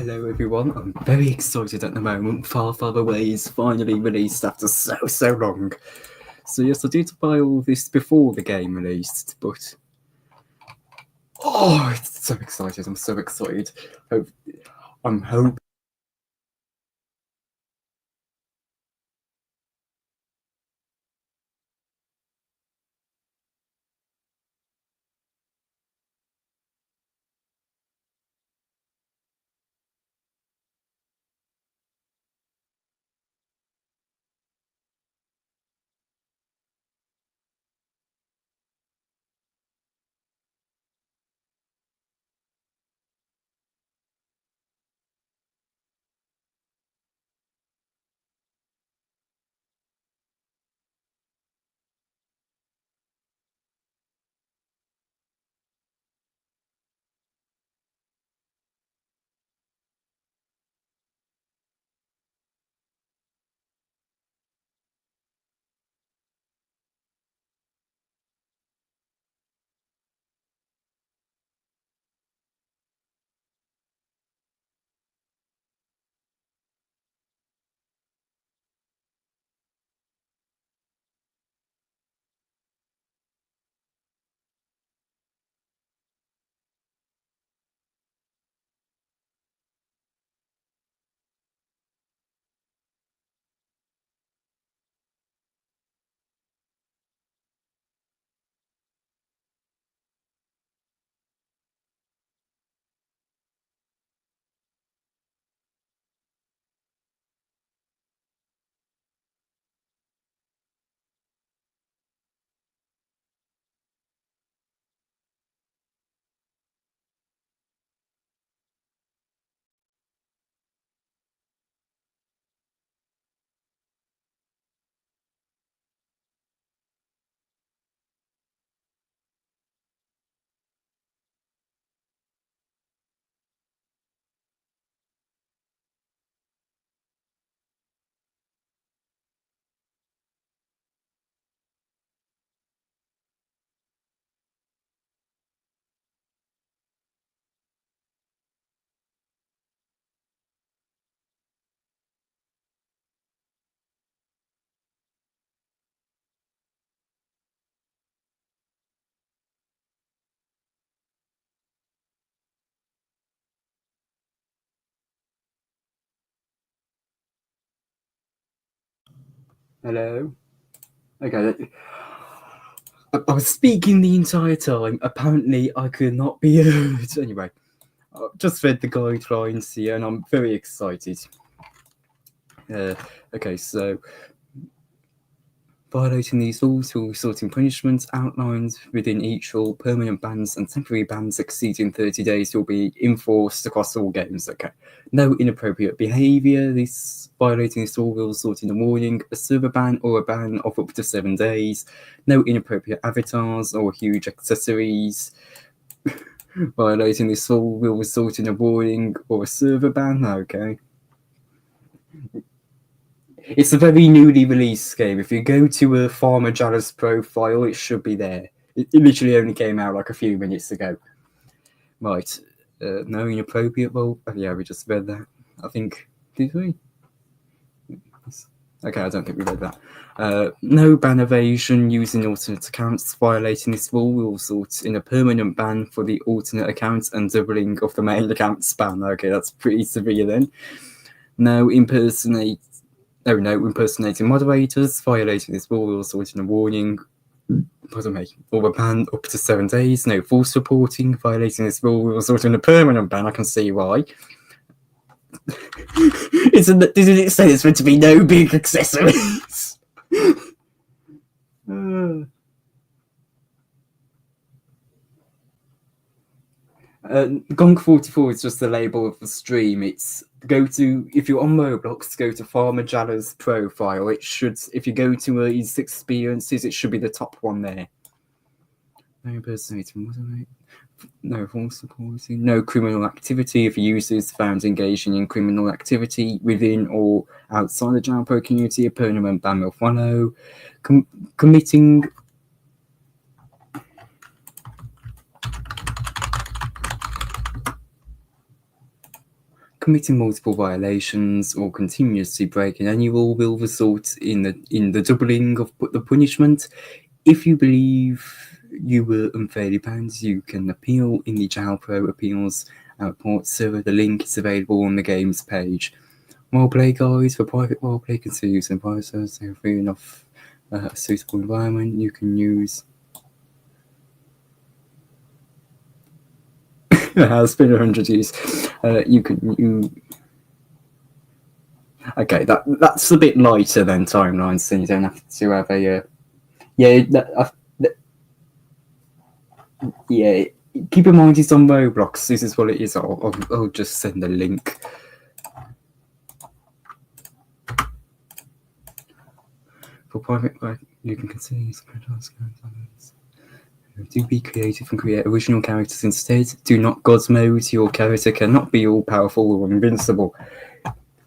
Hello everyone, I'm very excited at the moment. Far Far Away is finally released after so long. So yes, I did buy all this before the game released, but it's so excited. I'm so excited. I'm hoping. Hello. Okay. I was speaking the entire time. Apparently, I could not be heard. Anyway, I've just read the guidelines here, and I'm very excited. Okay, so violating these laws will result in punishments outlined within each rule. Permanent bans and temporary bans exceeding 30 days will be enforced across all games. Okay. No inappropriate behaviour. Violating this law will result in a warning, a server ban, or a ban of up to 7 days. No inappropriate avatars or huge accessories. Violating this law will result in a warning or a server ban. Okay. It's a very newly released game. If you go to a Farmer Jala's profile, it should be there. It literally only came out like a few minutes ago. Right. No inappropriate. Well, yeah, we just read that. I think. Did we? Okay, I don't think we read that. No ban evasion using alternate accounts. Violating this rule will result in a permanent ban for the alternate accounts and doubling of the main account span. Okay, that's pretty severe then. No impersonating moderators. Violating this rule will result in a warning, or a ban up to 7 days. No false reporting. Violating this rule will result in a permanent ban. I can see why. Didn't it say it's meant to be no big accessories? Gonk 44 is just the label of the stream. If you're on Roblox, go to Farmer Jala's profile. It should, if you go to his experiences, it should be the top one there. No impersonating, no false reporting, no criminal activity if a user is found engaging in criminal activity within or outside the jailbreak community. A permanent ban will follow. Committing committing multiple violations or continuously breaking any rule will result in the doubling of the punishment. If you believe you were unfairly banned, you can appeal in the Jailpro Appeals and Report server. The link is available on the game's page. Roleplay guides for private roleplay can use in private servers. They are free enough a suitable environment you can use. It has been 100 years. Okay, that's a bit lighter than timelines, so you don't have to have a yeah. Keep in mind it's on Roblox. This is what it is. I'll just send a link. For private work, you can consider using do be creative and create original characters instead. Do not God's mode. Your character cannot be all powerful or invincible.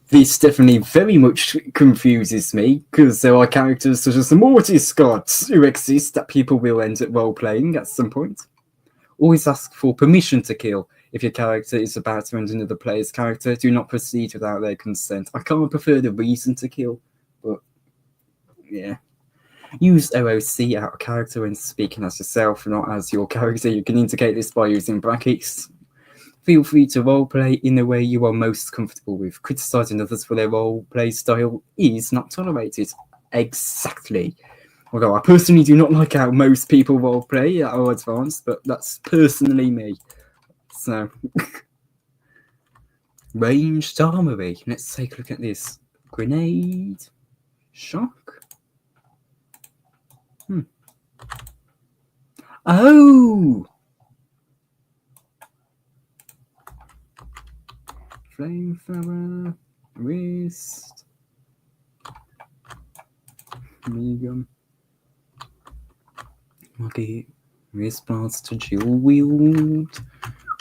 This definitely very much confuses me, because there are characters such as the Mortis gods who exist that people will end up role-playing at some point. Always ask for permission to kill. If your character is about to end another player's character, do not proceed without their consent. I can't prefer the reason to kill, but yeah. Use OOC out of character when speaking as yourself, not as your character. You can indicate this by using brackets. Feel free to roleplay in the way you are most comfortable with. Criticizing others for their roleplay style is not tolerated. Exactly. Although I personally do not like how most people roleplay at our advanced, but that's personally me. So, ranged armory. Let's take a look at this. Grenade. Shock. Oh! Flamethrower. Wrist. Medium. Okay. Wrist blaster, dual wield.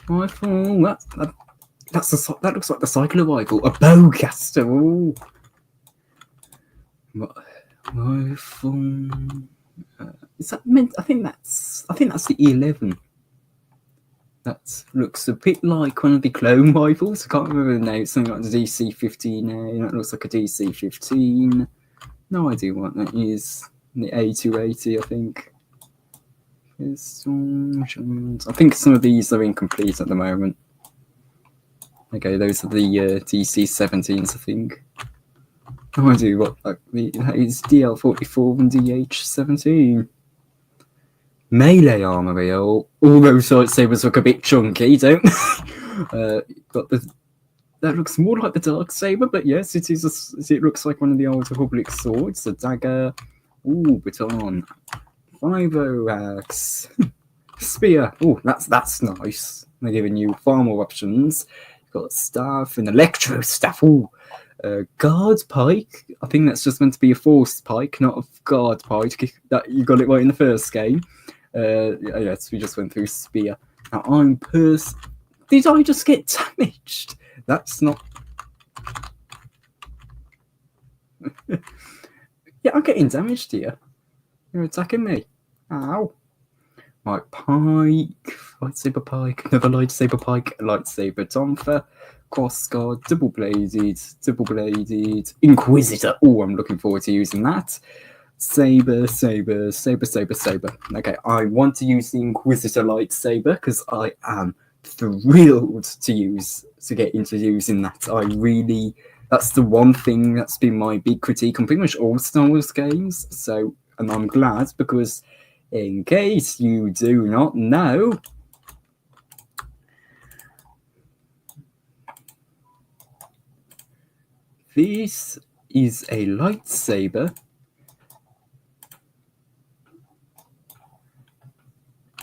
Rifle. That looks like the cycler rifle. A bowcaster. Ooh. Rifle. Is that meant? I think that's the E11. That looks a bit like one of the clone rifles. I can't remember the name. It's something like the DC-15A. That looks like a DC-15. No idea what that is. The A280, I think. I think some of these are incomplete at the moment. Okay, those are the DC-17s, I think. No idea what that is. DL-44 and DH-17. Melee armory. All those lightsabers look a bit chunky, don't got that looks more like the dark saber, but yes, it is. It looks like one of the old Republic swords. The dagger. Ooh, baton. 5-0 spear. Oh, that's nice. They're giving you far more options. You've got staff and electro staff. Ooh. Guard pike. I think that's just meant to be a forced pike, not a guard pike. That you got it right in the first game. Yes, we just went through spear. Now did I just get damaged? That's not. Yeah, I'm getting damaged here. You're attacking me. Ow. Right, pike, lightsaber pike, another lightsaber pike, lightsaber tonfa, crossguard, double-bladed, inquisitor. Oh, I'm looking forward to using that. Saber. Okay, I want to use the inquisitor lightsaber because I am thrilled to get into using that. That's the one thing that's been my big critique on pretty much all Star Wars games. So, and I'm glad, because in case you do not know, this is a lightsaber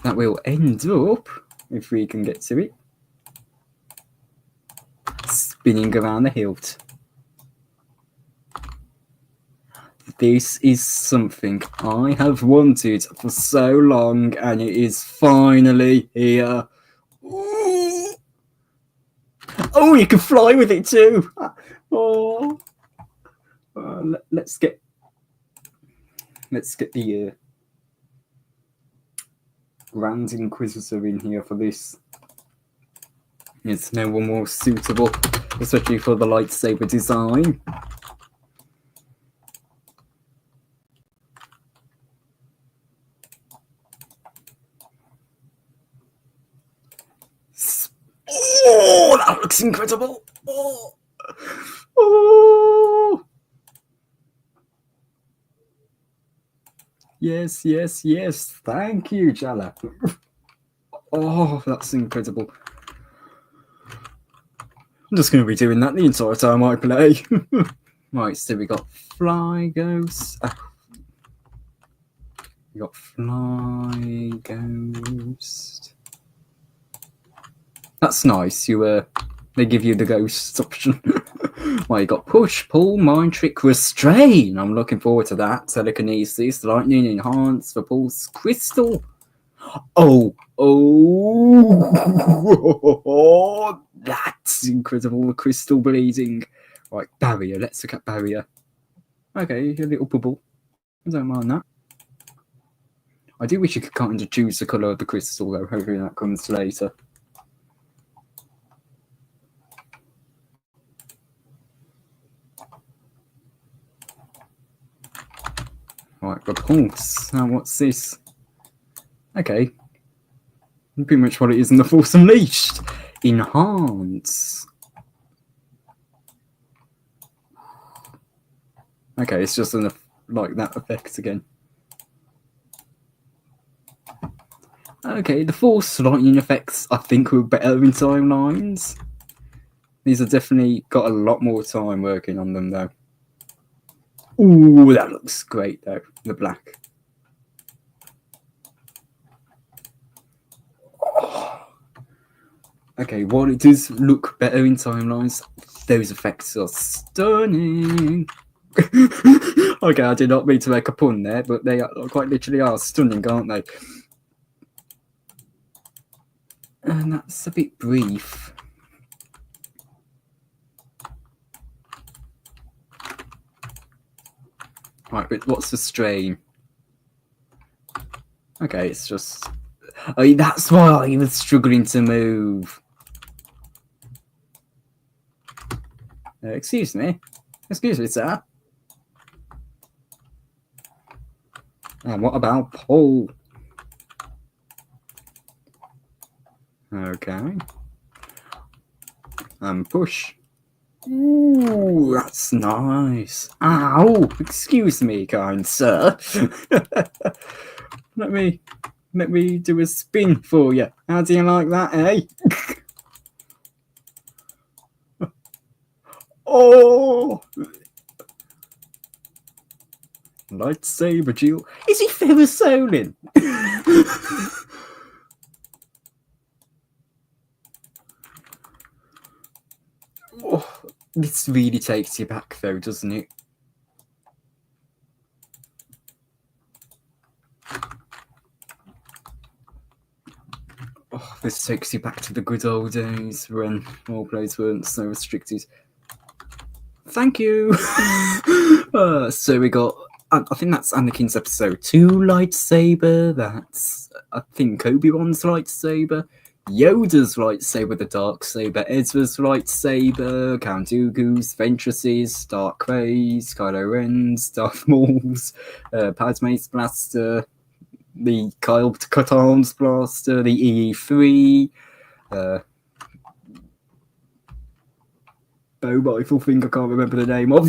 that will end up, if we can get to it, spinning around the hilt. This is something I have wanted for so long, and it is finally here. Ooh. Oh, you can fly with it too. Oh, let's get the Grand Inquisitor in here for this. It's no one more suitable. especially for the lightsaber design. Oh, that looks incredible! Oh! Yes, yes, yes. Thank you, Jala. Oh, that's incredible. I'm just going to be doing that the entire time I play. Right, so we got Fly Ghost. We got Fly Ghost. That's nice. They give you the ghost option. Well, you got Push, Pull, Mind Trick, Restrain. I'm looking forward to that. Telekinesis, Lightning, Enhance, Repulse, Crystal. Oh, that's incredible. Crystal bleeding. Right, Barrier. Let's look at Barrier. Okay, a little bubble. I don't mind that. I do wish you could kind of choose the colour of the crystal, though. Hopefully that comes later. Right, Repulse. Now, what's this? Okay. Pretty much what it is in the Force Unleashed. Enhance. Okay, it's just like that effect again. Okay, the Force lightning effects I think were better in timelines. These have definitely got a lot more time working on them though. Ooh, that looks great though, the black. Oh. Okay, while it does look better in timelines, those effects are stunning. Okay, I did not mean to make a pun there, but they are, quite literally are stunning, aren't they? And that's a bit brief. Right, but what's the strain? Okay, it's just... Oh, that's why he was struggling to move. Excuse me. Excuse me, sir. And what about Paul? Okay. And push. Ooh, that's nice. Ow! Excuse me, kind sir. Let me do a spin for you. How do you like that, eh? Oh! Lightsaber duel. Is he Ferrosolin? Oh, this really takes you back, though, doesn't it? Oh, this takes you back to the good old days when roleplays weren't so restricted. Thank you. So we got... I think that's Anakin's episode 2 lightsaber. That's, I think, Obi-Wan's lightsaber. Yoda's lightsaber, the dark saber. Ezra's lightsaber. Count Dooku's, Ventress's, Dark Rey's, Kylo Ren's, Darth Maul's, Padme's blaster, the Kyle Katarn's blaster, the EE3, bow rifle thing I can't remember the name of.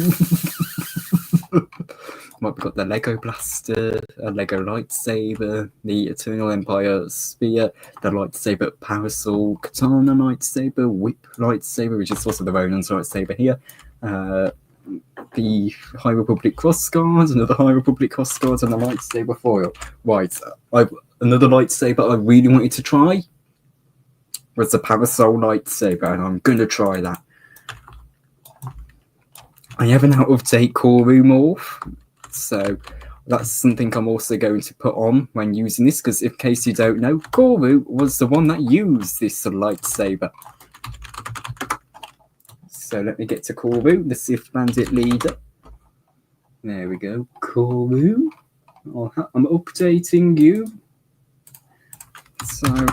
We've got the Lego blaster, a Lego lightsaber, the Eternal Empire spear, the lightsaber parasol, katana lightsaber, whip lightsaber, which is also the Ronan's lightsaber here, the High Republic crossguard, another High Republic crossguard, and the lightsaber foil. Right, another lightsaber I really wanted to try was the parasol lightsaber, and I'm gonna try that. I have an out-of-date Koru morph, so that's something I'm also going to put on when using this, because in case you don't know, Koru was the one that used this lightsaber. So let me get to Koru, the Sith Bandit leader. There we go, Koru. I'm updating you. So,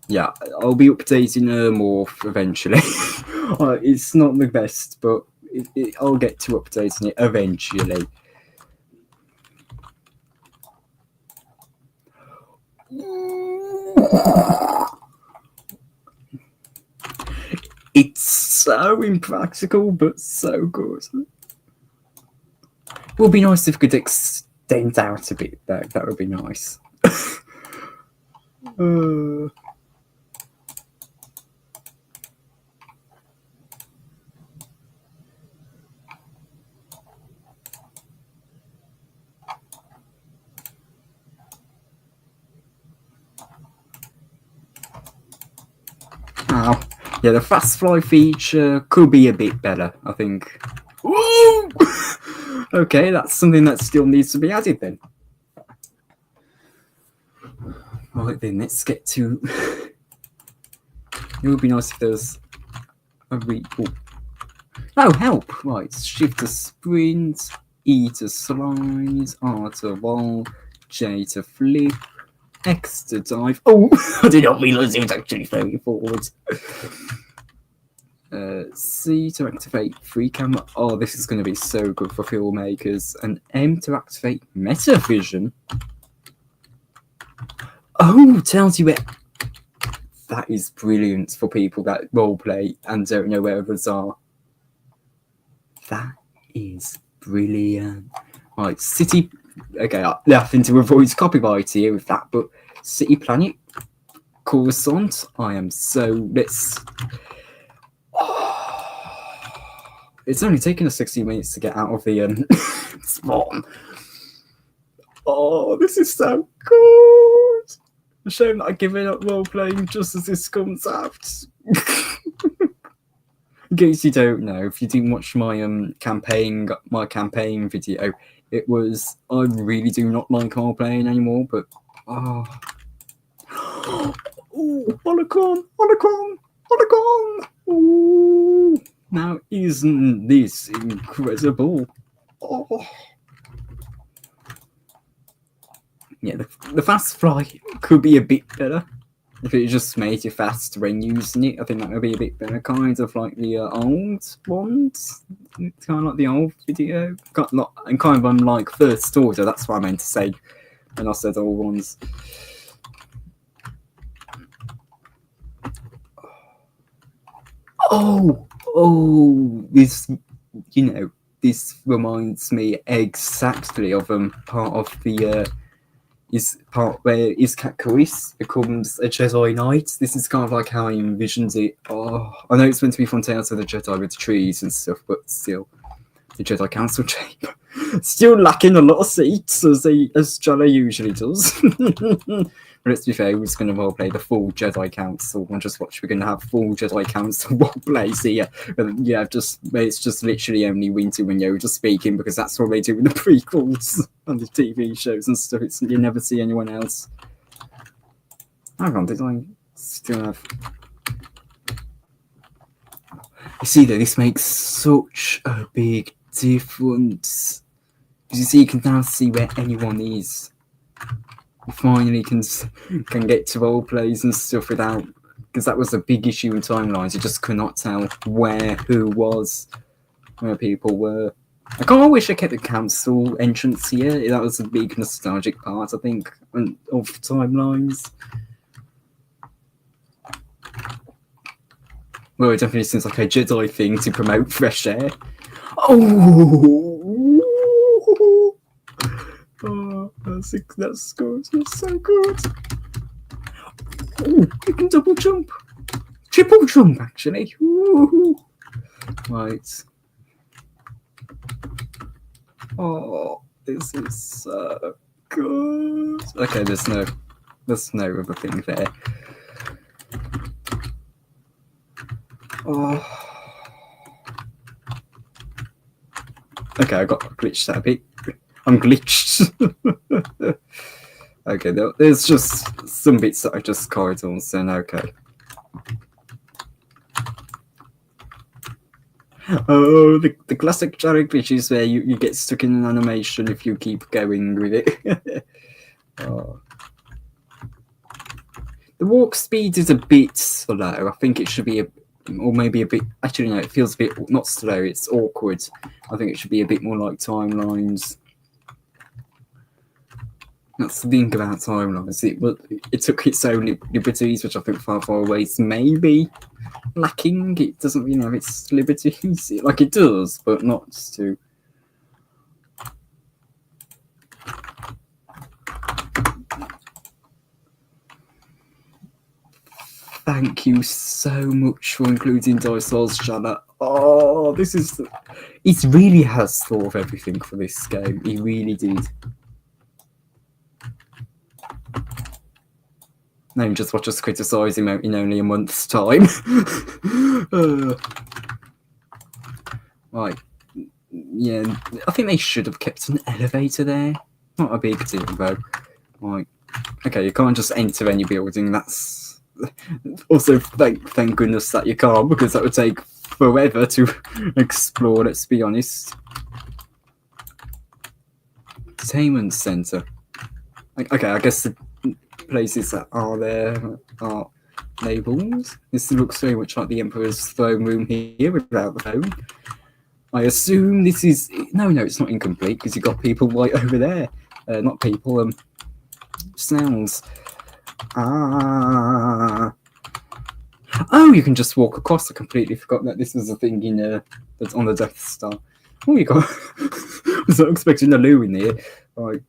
yeah, I'll be updating her morph eventually. It's not the best, but I'll get to updating it eventually. It's so impractical, but so good. It would be nice if it could extend out a bit, though. That would be nice. Yeah, the fast fly feature could be a bit better, I think. Woo! Okay, that's something that still needs to be added then. Right then, let's get to... It would be nice if there was a Oh, help! Right, shift to sprint, E to slide, R to roll, J to flip, X to dive. Oh, I did not realise it was actually throwing forward. C to activate free camera. Oh, this is going to be so good for filmmakers. And M to activate meta vision. Oh, tells you where. That is brilliant for people that roleplay and don't know where others are. That is brilliant. Right, city. Okay, I'm having to avoid copyright here with that, but City Planet Coruscant. I am so. Let's. It's only taken us 60 minutes to get out of the spawn. Oh, this is so good. A shame that I give it up role playing just as this comes out. In case you don't know, if you didn't watch my campaign video, it was I really do not like role playing anymore. But oh, holocron. Ooh. Now, isn't this incredible? Oh. Yeah, the fast fly could be a bit better if it just made you fast when using it. I think that would be a bit better, kind of like the old ones, kind of like the old video. And kind of unlike First Order. That's what I meant to say when I said old ones. Oh, this, this reminds me exactly of part of the is part where Iskat Karis becomes a Jedi Knight. This is kind of like how I envisioned it. Oh, I know it's meant to be from Tales of the Jedi with the trees and stuff, but still, the Jedi Council chamber still lacking a lot of seats as Jedi usually does. But let's be fair, we're just going to roleplay the full Jedi Council and just watch. We're going to have full Jedi Council roleplays here. Yeah, it's just literally only Winter and Yoda speaking because that's what they do in the prequels and the TV shows and stuff. You never see anyone else. Hang on, did I still have... You see that this makes such a big difference. Because you see, you can now see where anyone is. You finally can get to role plays and stuff without, because that was a big issue in timelines. You just could not tell where people were. I kind of wish I kept the council entrance here. That was a big nostalgic part, I think, of timelines. Well, it definitely seems like a Jedi thing to promote fresh air. Oh, that's good. That's so good. Oh, you can double jump. Triple jump, actually. Ooh. Right. Oh, this is so good. Okay, there's no other thing there. Oh. Okay, I got glitched that a bit. I'm glitched. Okay, there's just some bits that are just corridors, then okay. Oh, the classic Jedi glitch is where you get stuck in an animation if you keep going with it. Oh. The walk speed is a bit slow. I think it should be or maybe a bit. Actually, no, it feels a bit not slow. It's awkward. I think it should be a bit more like timelines. That's the thing about timelines. It took its own liberties, which I think Far Far Away is maybe lacking. It doesn't really have its liberties. Like it does, but not to. Thank you so much for including Dysar's channel. Oh, it really has thought of everything for this game. He really did. Now just watch us criticise him in only a month's time. Right. Yeah, I think they should have kept an elevator there. Not a big deal, though. Right. Okay, you can't just enter any building. That's also thank goodness that you can't, because that would take forever to explore, let's be honest. Entertainment Centre. Okay, I guess the places that are there are labels. This looks very much like the Emperor's throne room here without the phone. I assume this is... No, it's not incomplete, because you've got people right over there. Not people, sounds. Oh, you can just walk across. I completely forgot that this was a thing that's on the Death Star. Oh, you got... I was not expecting a loo in here. Right.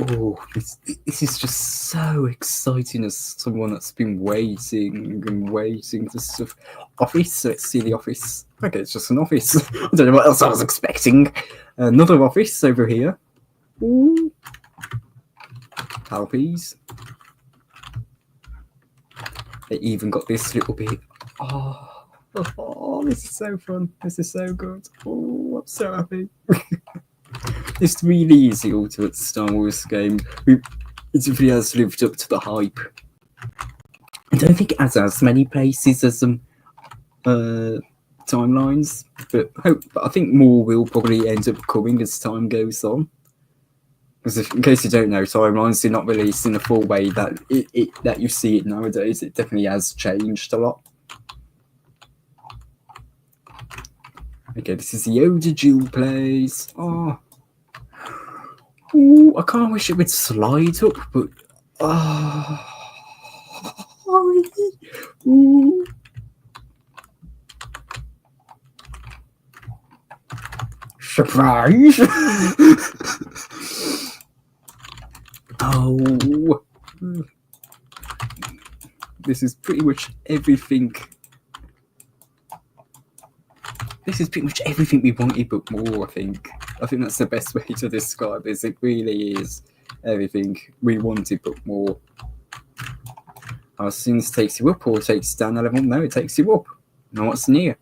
Oh, this is just so exciting as someone that's been waiting and waiting for stuff. Office, let's see the office. Okay, it's just an office. I don't know what else I was expecting. Another office over here. Ooh. Palpies. They even got this little bit. Oh, this is so fun. This is so good. Oh, I'm so happy. This really is the ultimate Star Wars game. It really has lived up to the hype. I don't think it has as many places as some timelines, but I think more will probably end up coming as time goes on. Because in case you don't know, timelines are not released in the full way that that you see it nowadays. It definitely has changed a lot. Okay, this is the Yoda Jewel place. Ooh, I kind of wish it would slide up, but ooh. Surprise! Oh, this is pretty much everything. This is pretty much everything we wanted, but more. I think that's the best way to describe this. It really is everything we wanted, but more. As soon as it takes you up or takes you down a level, no, it takes you up. Now what's near?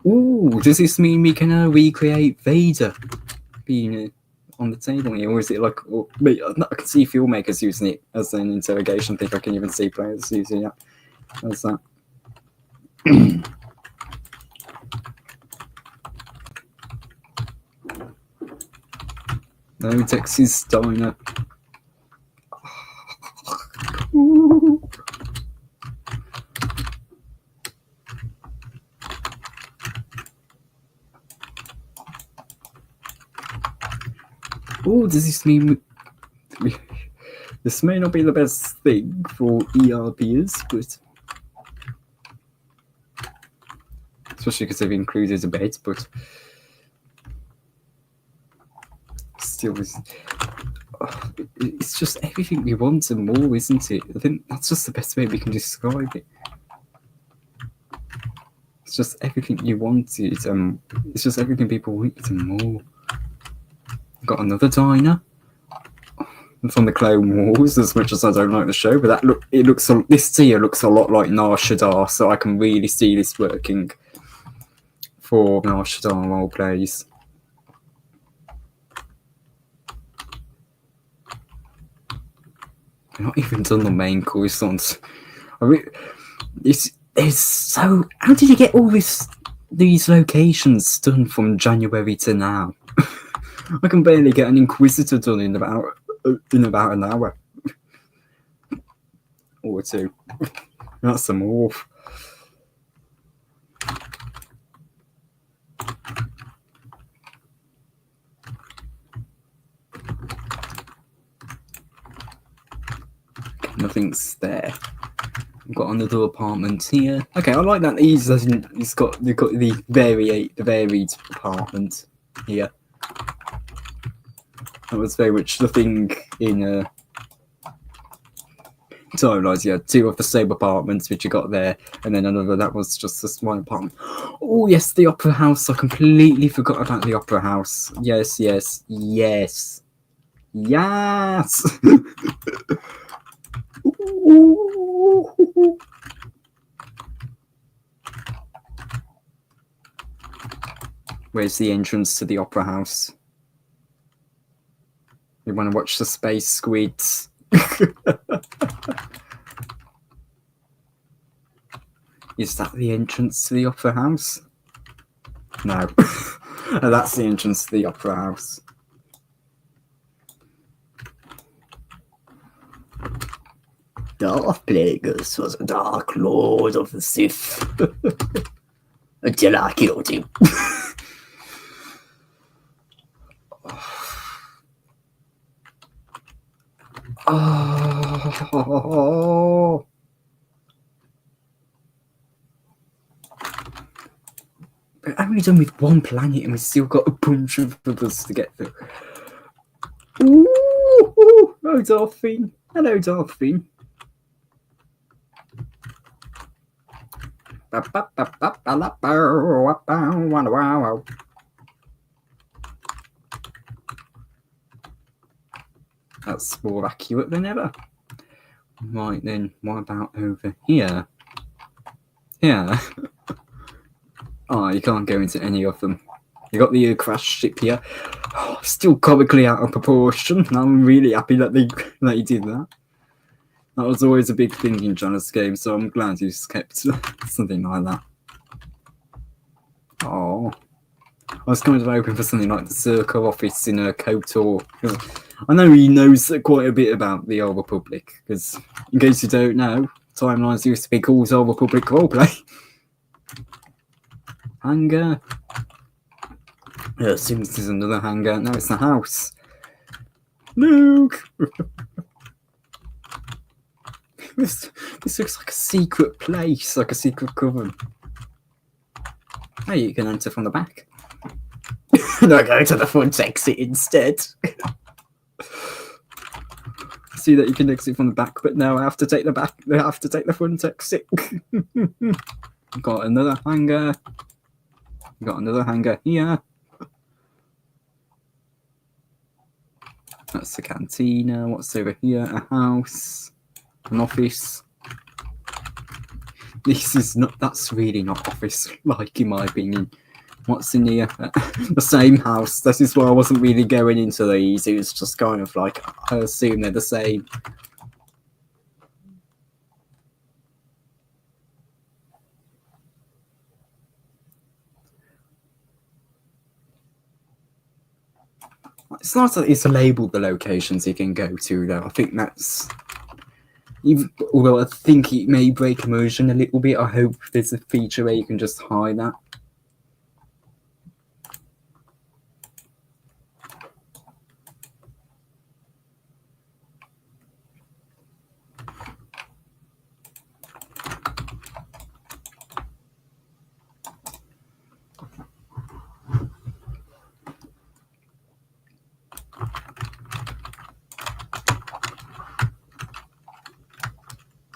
Ooh, does this mean we can recreate Vader being on the table here, or is it like? I can see filmmakers using it as an interrogation thing. I can even see players using it as that. No, Texas Diner. Oh, does this mean this may not be the best thing for ERPers, but especially because they've included a bed, but still, it's just everything we want and more, isn't it? I think that's just the best way we can describe it. It's just everything you wanted, it's just everything people wanted and more. Got another diner from the Clone Wars, as much as I don't like the show, but this tier looks a lot like Nar Shaddaa, so I can really see this working for Nar Shaddaa role plays. I've not even done the main croissants. It's so. How did you get all these locations done from January to now? I can barely get an Inquisitor done in about an hour or two. That's a morph. Nothing's there. I've got another apartment here. Okay, I like that he's got the varied apartment here. That was very much the thing in Timelines. You had two of the same apartments which you got there, and then another that was just this one apartment. Oh yes, the opera house. I completely forgot about the opera house. Yes. Where's the entrance to the opera house? We want to watch the space squids. Is that the entrance to the opera house? No. That's the entrance to the opera house. Darth Plagueis was a dark lord of the Sith. Until I killed him. Oh. But I'm only done with one planet and we've still got a bunch of others to get through. Ooh, oh, Dolphin. Hello, Dolphin. That's more accurate than ever. Right then, what about over here? Yeah. Oh, you can't go into any of them. You got the crash ship here. Oh, still comically out of proportion. I'm really happy that they did that. That was always a big thing in John's game, so I'm glad you kept something like that. Oh, I was kind of hoping for something like the Circle office in a KOTOR. I know he knows quite a bit about the Old Republic, because in case you don't know, Timelines used to be called Old Republic Roleplay. Hangar. Yeah, as soon as there's another hangar. No, it's the house. Luke! This looks like a secret place, like a secret coven. Oh, you can enter from the back. No, go to the front exit instead. See that you can exit from the back, but no, I have to take the back. I have to take the front exit. Got another hangar. Got another hangar here. That's the cantina. What's over here? A house. An office. This is not. That's really not office-like, in my opinion. What's in here? The same house. This is why I wasn't really going into these. It was just kind of like, I assume they're the same. It's nice that it's labelled the locations you can go to, though. I think that's... although I think it may break immersion a little bit, I hope there's a feature where you can just hide that.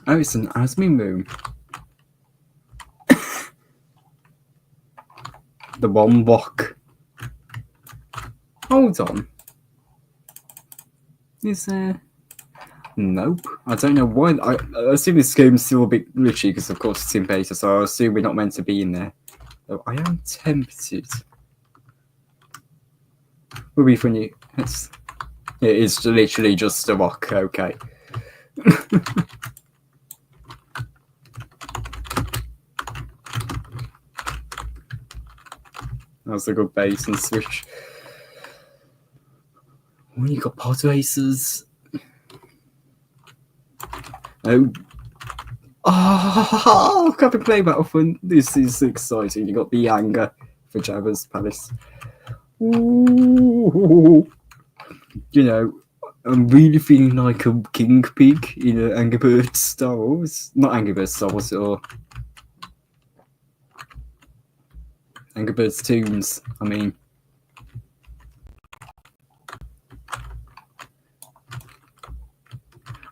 Oh, it's an admin room. The Wombok. Hold on. Is there... Nope. I don't know why. I assume this game's still a bit glitchy because, of course, it's in beta, so I assume we're not meant to be in there. Though I am tempted. Will be funny. It is literally just a rock. Okay. That's a good base and switch. Oh, you got pod racers. Oh. Oh, can we play Battlefront? This is exciting. You got the anger for Jabba's Palace. Ooh. You know, I'm really feeling like a king pig in Angry Birds Star Wars. Not Angry Birds Star Wars, or Angry Birds Toons, I mean.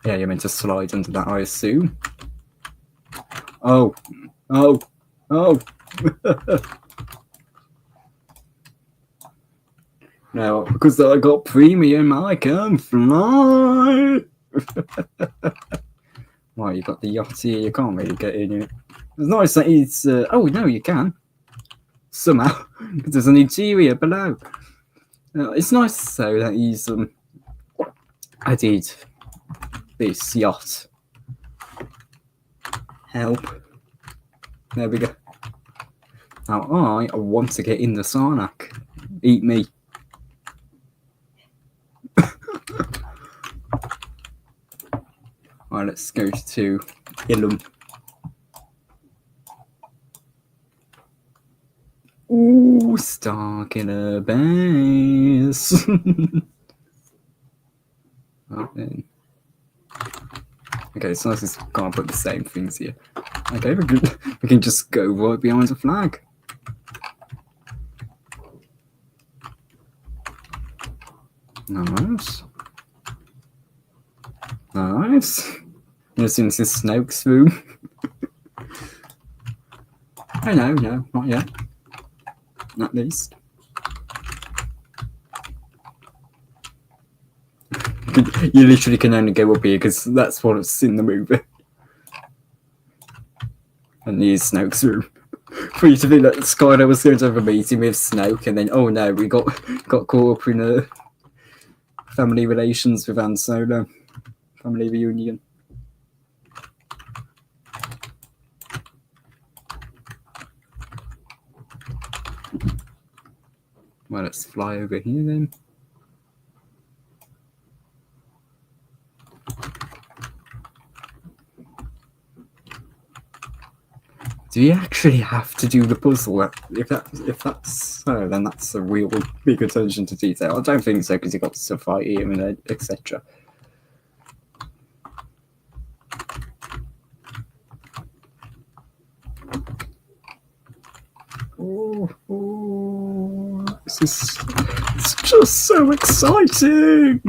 Yeah, you're meant to slide under that, I assume. Oh. No, because I got premium, I can fly. Well, you got the yacht here, you can't really get in it. It's nice that it's... oh, no, you can. Somehow. There's an interior below. It's nice, though, that he's added this yacht. Help. There we go. Now, I want to get in the Sarnak. Eat me. Alright, let's go to Ilum. Ooh, Starkiller Base. Okay. Okay, so let's just can't put the same things here. Okay, we can just go right behind the flag. Nice. Nice. As soon as this Snoke's room. Oh no, not yet. At least. You literally can only go up here because that's what's in the movie. And here's Snoke's room. For you to think that Skyler was going to have a meeting with Snoke, and then oh no, we got caught up in family relations with Han Solo. Family reunion. Well, let's fly over here then. Do you actually have to do the puzzle? If that's so, then that's a real big attention to detail. I don't think so, because you got to fight him and etc. Oh, it's just so exciting.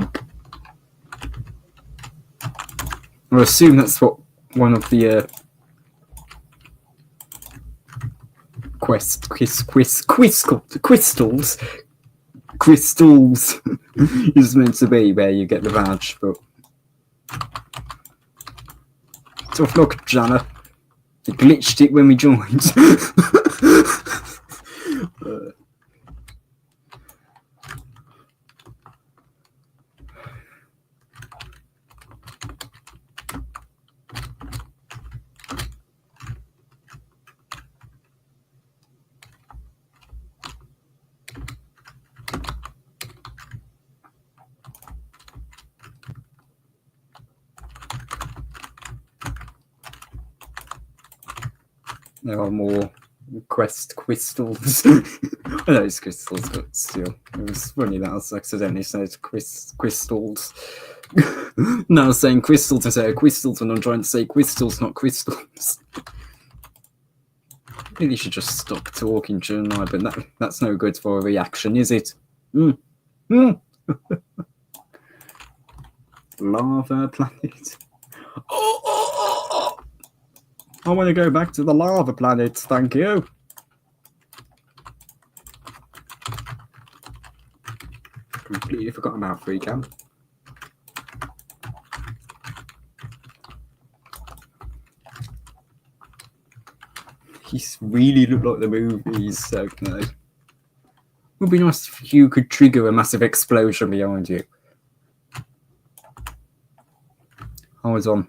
I assume that's what one of the crystals is meant to be, where you get the badge, but tough luck, Jana. They glitched it when we joined. There are more crystals. I know it's crystals, but still. It was funny that I was accidentally said crystals. No, I was saying crystals instead of crystals when I'm trying to say crystals, not crystals. Maybe you should just stop talking, shouldn't I? But that's no good for a reaction, is it? Lava planet. Oh! I want to go back to the lava planet, thank you. Completely forgot about free camp. He's really look like the movies, so no. It would be nice if you could trigger a massive explosion behind you. I was on.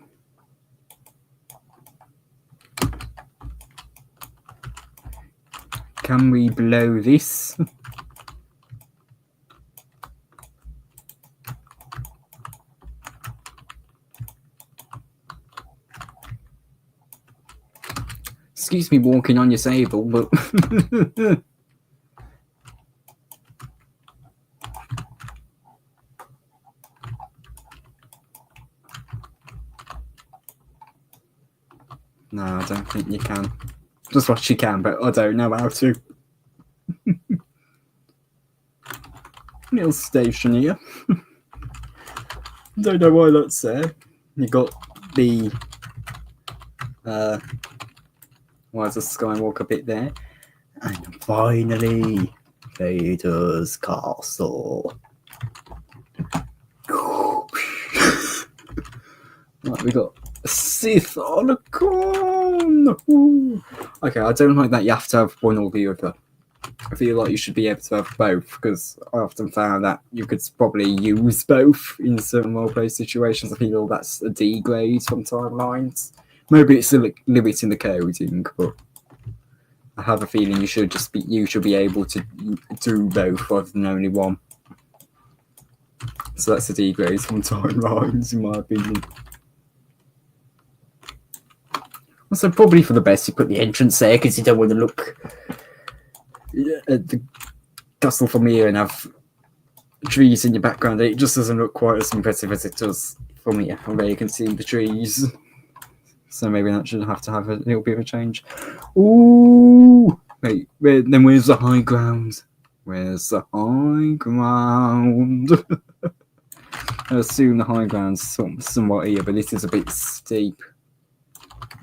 Can we blow this? excuse me walking on your table, but no, I don't think you can. Just what you can, but I don't know how to. Little station here. Don't know why that's there. You got the Rise of Skywalker bit there, and finally Vader's castle. Right, we got a Sith on a con. Ooh. Okay, I don't like that you have to have one or the other. I feel like you should be able to have both, because I often found that you could probably use both in certain roleplay situations. I feel that's a degrade from timelines. Maybe it's a limit in the coding, but I have a feeling you should be able to do both rather than only one. So that's a degrade from timelines, in my opinion. Also, probably for the best you put the entrance there, because you don't want to look at the castle from here and have trees in your background. It just doesn't look quite as impressive as it does from here, where you can see the trees. So maybe that should have to have a little bit of a change. Ooh! Wait, then where's the high ground? Where's the high ground? I assume the high ground's somewhat here, but this is a bit steep.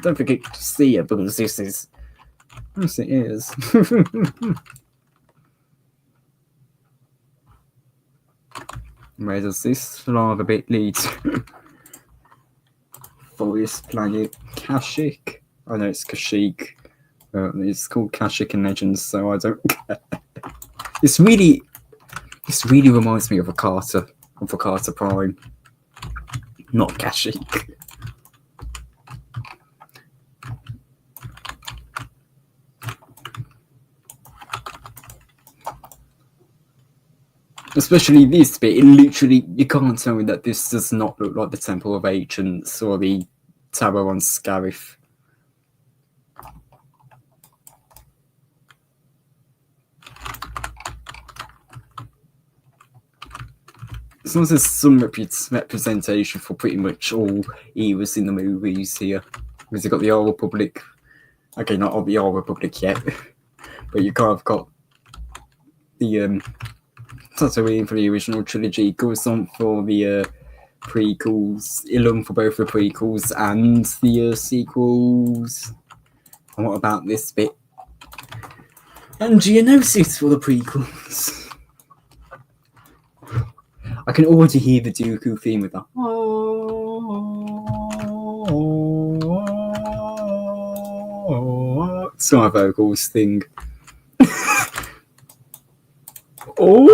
Don't forget to see it, because this is... Yes, it is. Where does this lava bit lead to? Forest planet Kashyyyk. I know it's Kashyyyk. It's called Kashyyyk in Legends, so I don't care. This really reminds me of a Carter Prime, not Kashyyyk. Especially this bit, you can't tell me that this does not look like the Temple of Ancients or the Tower on Scarif. As long as there's some representation for pretty much all eras in the movies here. Because you've got the Old Republic. Okay, not all the Old Republic yet. But you kind of got the Tatooine for the original trilogy, Coruscant for the prequels, Ilum for both the prequels and the sequels. And what about this bit? And Geonosis for the prequels. I can already hear the Dooku theme with that. Sky vocals thing. Oh!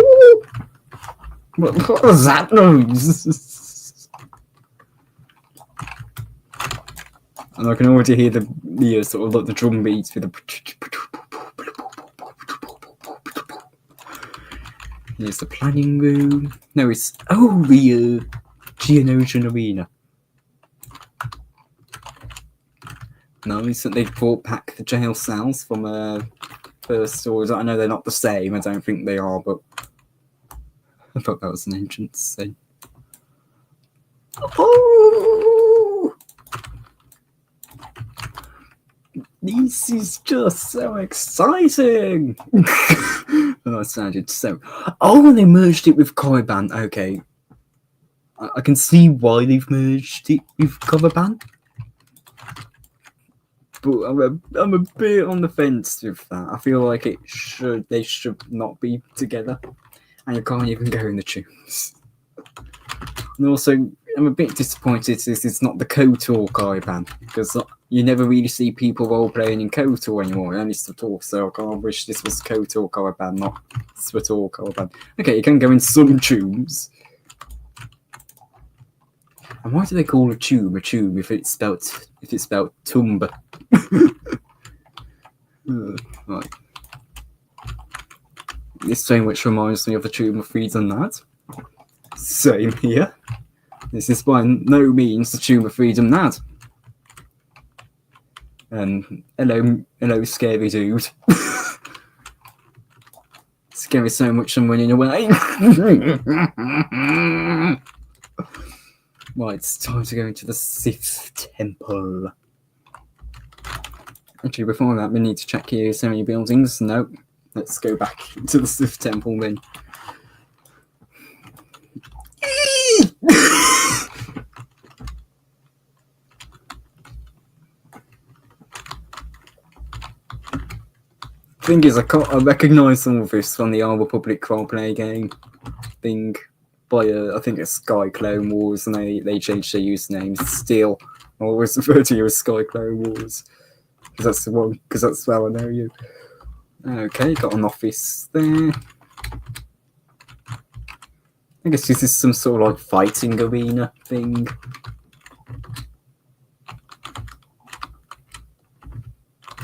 What was that noise? And I can already hear the sort of like the drum beats with the. Here's the planning room. No, it's the Geonosian Arena. Nice that they've brought back the jail cells from first stories. I know they're not the same. I don't think they are, but I thought that was an entrance thing. Oh! This is just so exciting! And I sounded so... Oh, and they merged it with Korriban. Okay. I can see why they've merged it with Korriban. But I'm a bit on the fence with that. I feel like they should not be together. And you can't even go in the tunes. And also, I'm a bit disappointed this is not the KOTOR Korriban, because you never really see people role-playing in KOTOR anymore, only SWTOR, so I kind of wish this was KOTOR Korriban, not SWTOR Korriban. Okay, you can go in some tombs. And why do they call a tomb if it's spelled Tumba? Right. This very much reminds me of the Tomb of Freedom Nad. Same here. This is by no means the Tomb of Freedom Nad. Hello, scary dude. Scary so much I'm running away. Right, it's time to go into the Sith Temple. Actually, before that, we need to check here. So many buildings. Nope. Let's go back to the Sith Temple then. Thing is, I recognise some of this from the Old Republic roleplay game thing by I think it's Sky Clone Wars, and they changed their username. Still, I always refer to you as Sky Clone Wars because that's the one. Because that's how I know you. Okay, got an office there. I guess this is some sort of like fighting arena thing.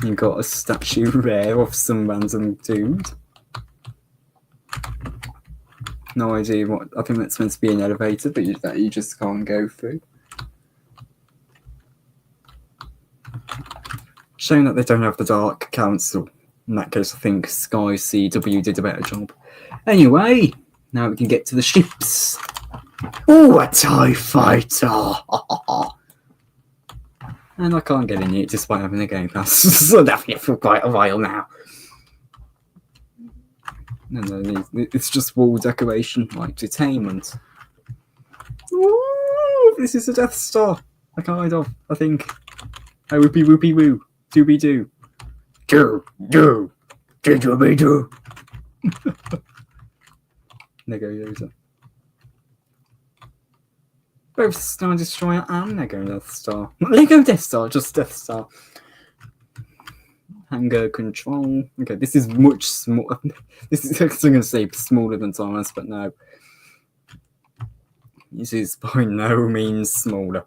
You've got a statue there of some random dude. No idea what. I think that's meant to be an elevator, but that you just can't go through. Showing that they don't have the Dark Council. In that case, I think Sky CW did a better job. Anyway, now we can get to the ships. Oh, a TIE fighter! And I can't get in it despite having a Game Pass. So I've had it for quite a while now. No, it's just wall decoration, like detainment. Ooh, this is a Death Star. I think. Oh, whoopie whoopie woo. Doobie doo. Do. Doobie doo. Lego Yoda. Both Star Destroyer and Lego Death Star. Not Lego Death Star, just Death Star. Hangar control. Okay, this is much smaller. This is, I'm going to say smaller than Thomas, but no. This is by no means smaller.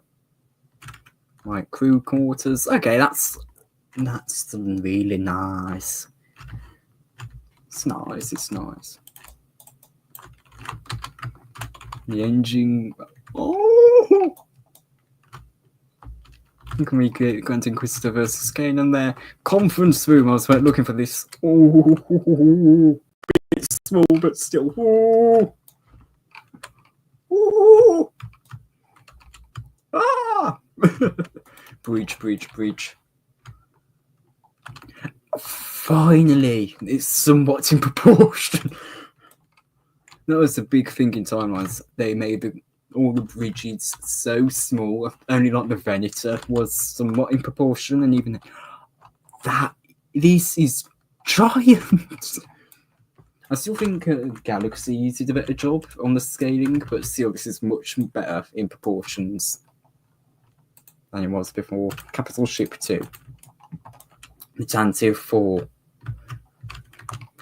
Right, crew quarters. Okay, that's really nice. It's nice. The engine. Oh! Can we get Grand Inquisitor versus Kanan there? Conference room. I was looking for this. Oh, it's small but still. Oh, ah! breach. Finally, it's somewhat in proportion. That was a big thing in timelines. They made all the bridges so small. Only like the Venator was somewhat in proportion, and even that. This is giant. I still think Galaxy did a better job on the scaling, but still, this is much better in proportions than it was before. Capital Ship 2. The Tantive 4.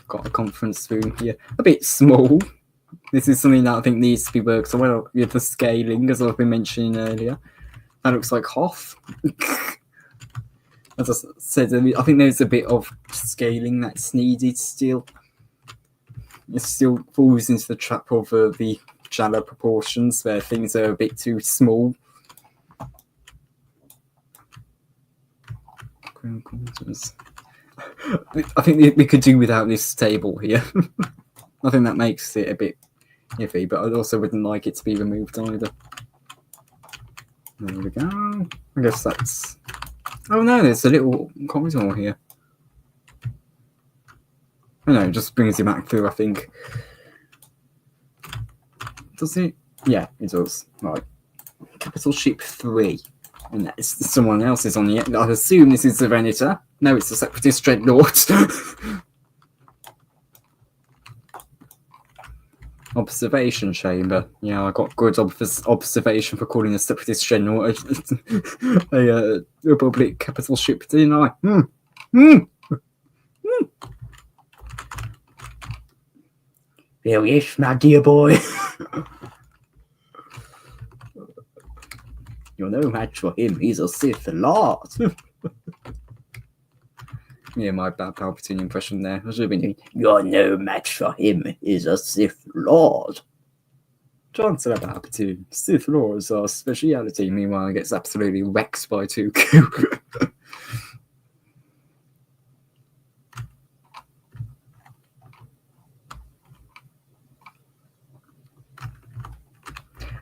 Got a conference room here. A bit small. This is something that I think needs to be worked on well with the scaling, as I've been mentioning earlier. That looks like Hoth. As I said, I think there's a bit of scaling that's needed still. It still falls into the trap of the Jala proportions, where things are a bit too small. I think we could do without this table here. I think that makes it a bit iffy, but I also wouldn't like it to be removed either. There we go. I guess that's... Oh no, there's a little corridor here. Oh no, it just brings you back through, I think. Does it? Yeah, it does. Right. Capital Ship 3. And that's someone else is on the end. I assume this is the Venator. No, it's the Separatist Dreadnought. Observation chamber. Yeah, I got good observation for calling the Separatist Dreadnought a Republic capital ship, didn't I? There he is, my dear boy. You're no match for him. He's a Sith Lord. Yeah, my bad Palpatine impression there. I should have been doing, you're no match for him. He's a Sith Lord. Chancellor Palpatine. Sith Lords are speciality. Meanwhile, he gets absolutely wrecked by Dooku.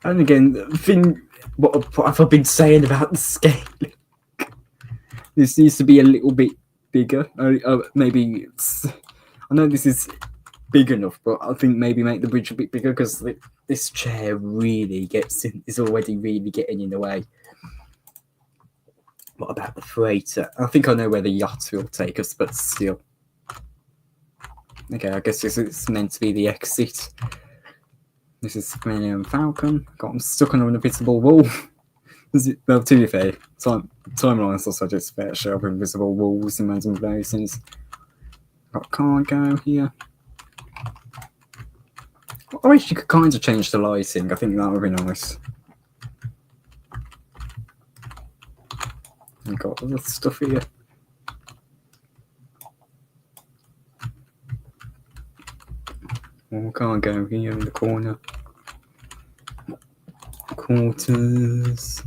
And again, the thing, what have I been saying about the scaling? This needs to be a little bit bigger. Maybe it's, I know this is big enough, but I think maybe make the bridge a bit bigger because this chair really is already really getting in the way. What about the freighter? I think I know where the yacht will take us, but still. Okay, I guess this is meant to be the exit. This is Millennium Falcon. Got him stuck on an invisible wall. Well, to be fair, timelines also just fair share of invisible walls in random places. Got cargo here. I wish you could kind of change the lighting. I think that would be nice. I've got other stuff here. More cargo here in the corner. Quarters.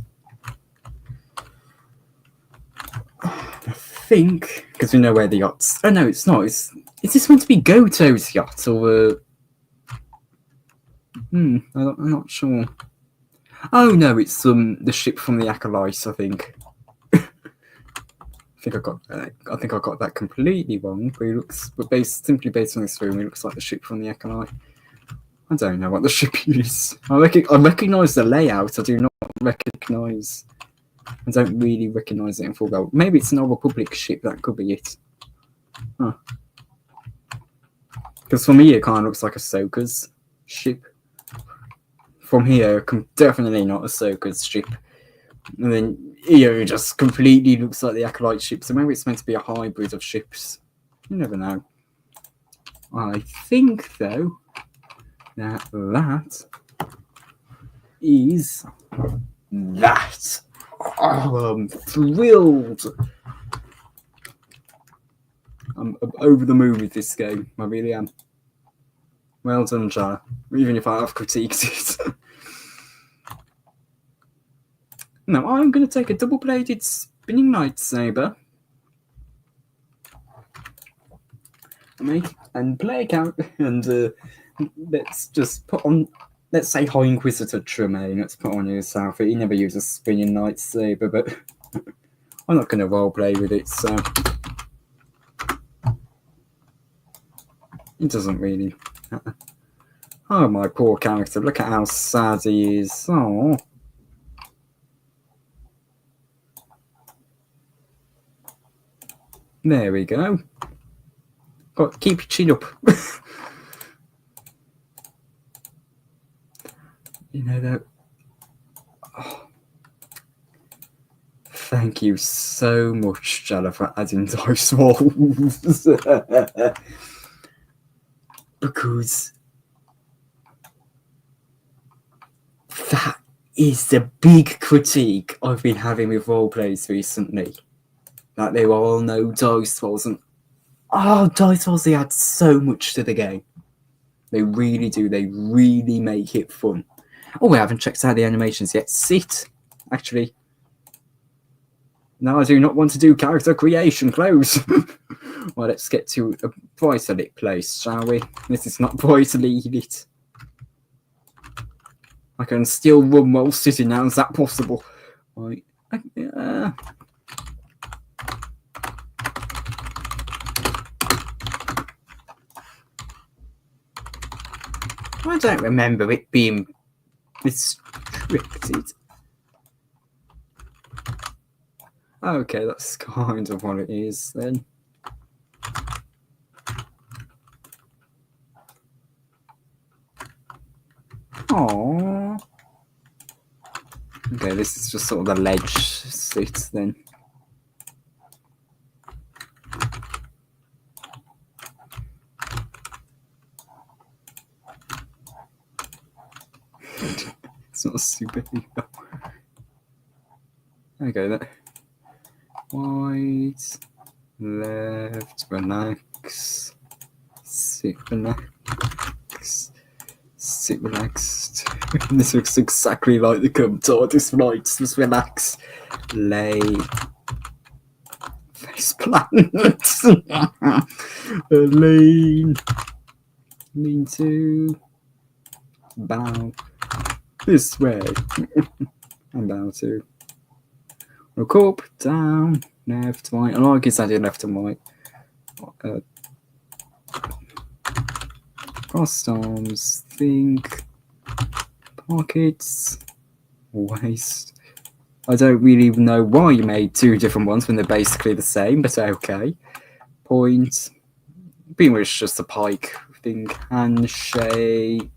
I think, because we know where the yacht's... Oh no, it's not. Is this meant to be Goto's yacht or... I'm not sure. Oh no, it's the ship from the Acolyte, I think. I think I got that completely wrong, but simply based on this room, it looks like the ship from the Acolyte. I don't know what the ship is. I recognise the layout. I do not recognise. I don't really recognise it in full well. Maybe it's an Old Republic ship. That could be it. Huh. Because for me, it kind of looks like Ahsoka's ship. From here, definitely not Ahsoka's ship. And then here, it just completely looks like the Acolyte ship. So maybe it's meant to be a hybrid of ships. You never know. I think, though, that is that. Oh, I'm thrilled. I'm over the moon with this game. I really am. Well done, Jar. Even if I have critiqued it. Now I'm going to take a double-bladed spinning lightsaber and play a character, and let's just put on. Let's say High Inquisitor Tremaine. Let's put on his outfit. He never uses spinning lightsaber, but I'm not going to roleplay with it, so it doesn't really. Oh, my poor character! Look at how sad he is. Oh. There we go. Got keep your chin up. You know that. Oh. Thank you so much, Jella, for adding dice rolls. Because that is the big critique I've been having with roleplays recently. That there are no dice rolls, and dice rolls, they add so much to the game. They really do. They really make it fun. Oh, we haven't checked out the animations yet. Sit. Actually, now I do not want to do character creation. Close. Well, let's get to a brighter lit place, shall we? This is not brightly lit. I can still run while sitting now. Is that possible? Right. I don't remember it being restricted. Okay, that's kind of what it is then. Aww. Okay, this is just sort of the ledge sit then. It's not a superhero. Okay, that. Wide, left, relax, sit, relax, sit, relaxed. This looks exactly like the TARDIS flights. Just relax, lay, face planets, lean to, bow, This way. I'm down to look up, down, left, right. I like it's added left and right. Crossed arms, think, pockets, waist. I don't really know why you made two different ones when they're basically the same, but okay. Point. Pretty much just a pike thing. Handshake.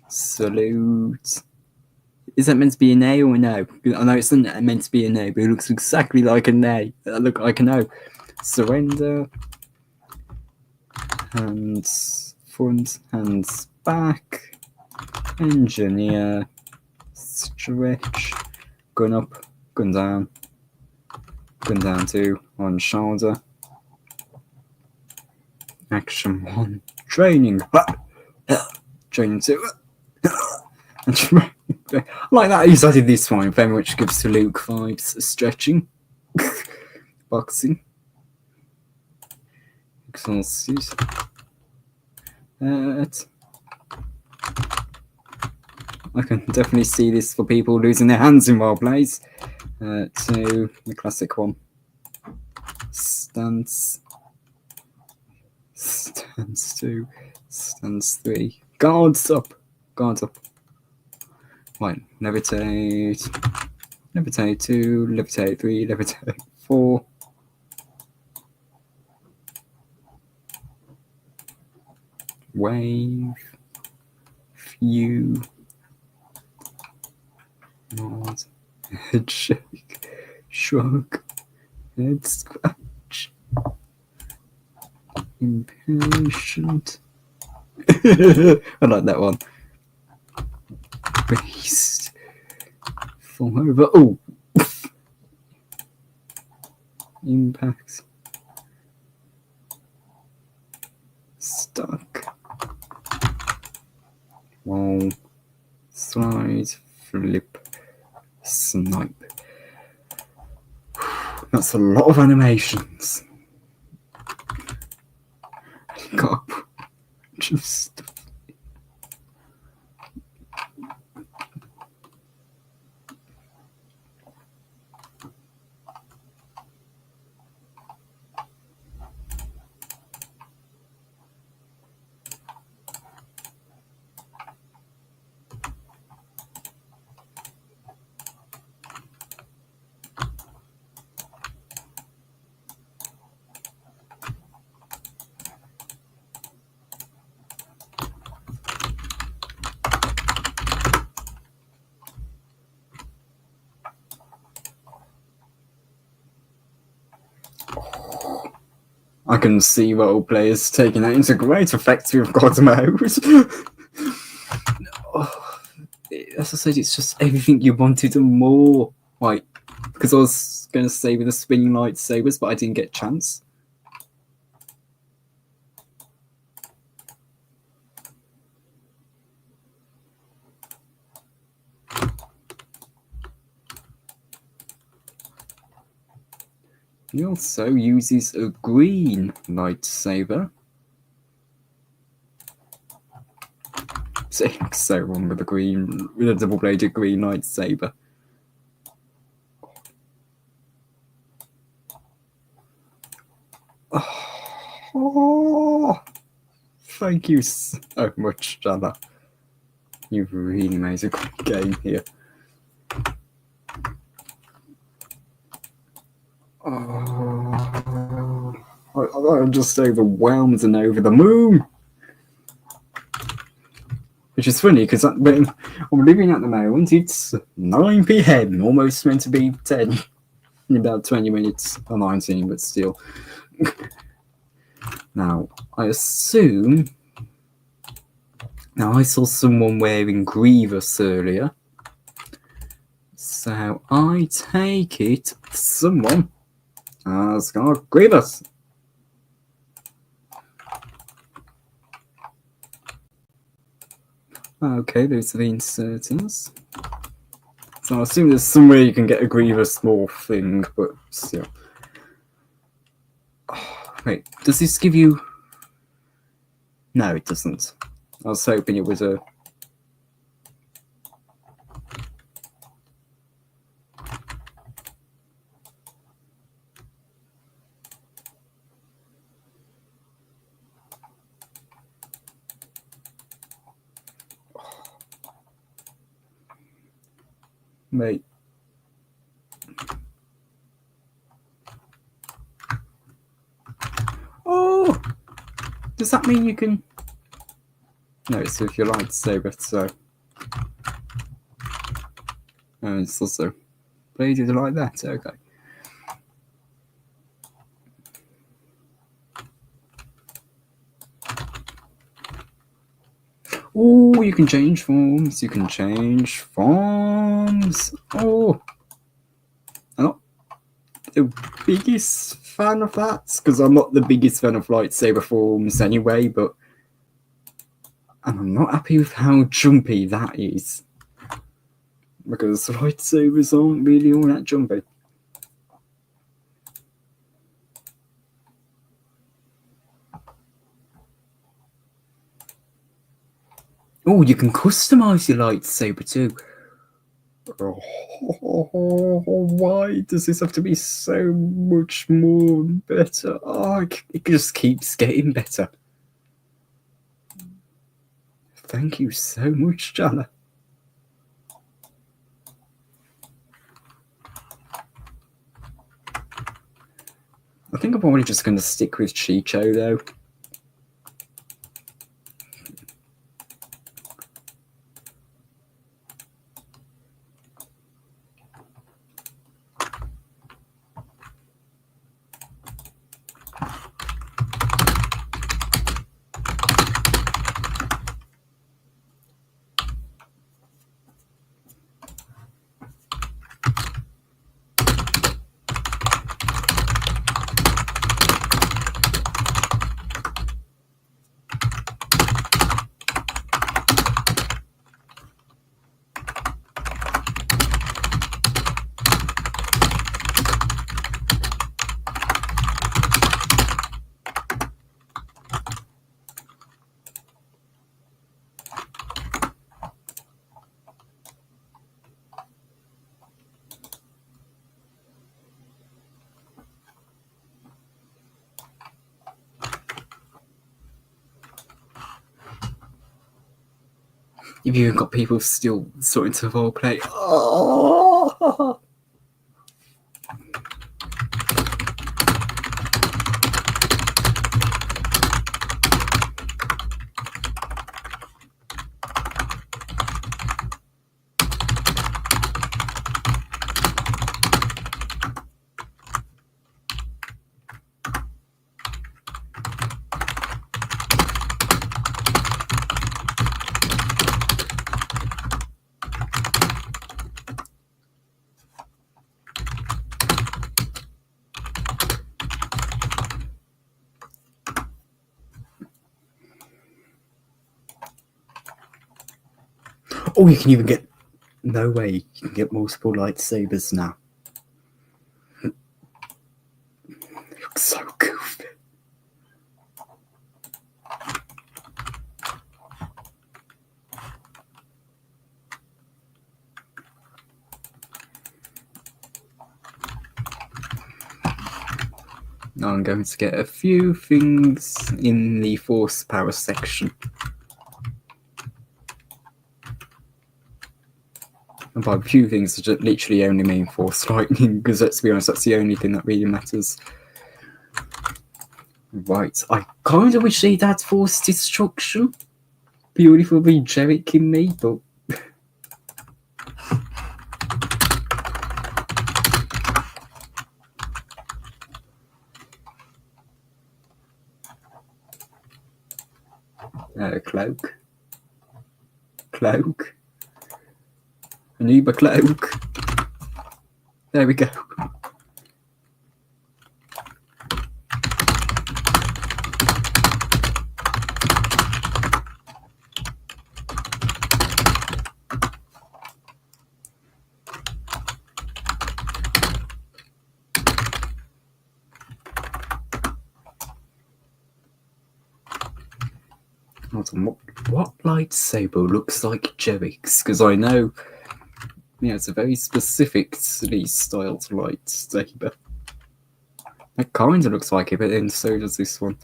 Salute. Is that meant to be an A or an O? I know it's not meant to be an A, but it looks exactly like an A. That look like an O. Surrender. Hands front, hands back. Engineer. Stretch. Gun up, gun down. Gun down 2. On shoulder. Action 1. Training. Training 2. Like that, he's added this one, very much gives to Luke vibes. Stretching. Boxing. Exhausted. I can definitely see this for people losing their hands in role plays. 2, the classic one. Stance. Stance 2. Stance 3. Guards up. Guards up. Right, levitate. Levitate 2. Levitate 3. Levitate 4. Wave. View. Nod. Head shake. Shrug. Head scratch. Impatient. I like that one. Beast. Fall over. Oh! Impact. Stuck. Wall. Slide. Flip. Snipe. That's a lot of animations. Got a bunch of stuff. I can see role players taking that into great effect with God mode. As I said, it's just everything you wanted and more. Like, because I was going to say with the spinning lightsabers, but I didn't get a chance. He also uses a green lightsaber. So wrong with a double-bladed green lightsaber. Oh, thank you so much, Jana. You've really made a good game here. Oh, I'm just overwhelmed and over the moon. Which is funny because I'm living at the moment. It's 9 p.m. Almost meant to be 10 in about 20 minutes or 19, but still. Now, I assume. Now, I saw someone wearing Grievous earlier. So I take it someone has got Grievous. Okay, those are the inserters. So I assume there's somewhere you can get a Grievous morph thing, but still. Oh, wait, does this give you... No, it doesn't. I was hoping it was a Wait. Oh! Does that mean you can... No, it's with your lightsaber, so... Oh, it's also bladed like that, okay. Oh, you can change forms, Oh! I'm not the biggest fan of that, because I'm not the biggest fan of lightsaber forms anyway, but I'm not happy with how jumpy that is. Because lightsabers aren't really all that jumpy. Oh, you can customize your lightsaber too. Oh, why does this have to be so much more better? Oh, it just keeps getting better. Thank you so much, Jana. I think I'm probably just going to stick with Chicho though. You've even got people still starting to roleplay. Oh! Oh, you can even get... No way, you can get multiple lightsabers now. It looks so goofy. Now I'm going to get a few things in the force power section. And by a few things, I just literally only mean force lightning, because let's be honest, that's the only thing that really matters. Right, I kind of wish they'd had force destruction, purely for the Jerick in me, but... Cloak. Cloak. An Uber cloak. There we go. What lightsaber looks like Jerick's? Because I know, it's a very specifically styled lightsaber. It kind of looks like it, but then so does this one.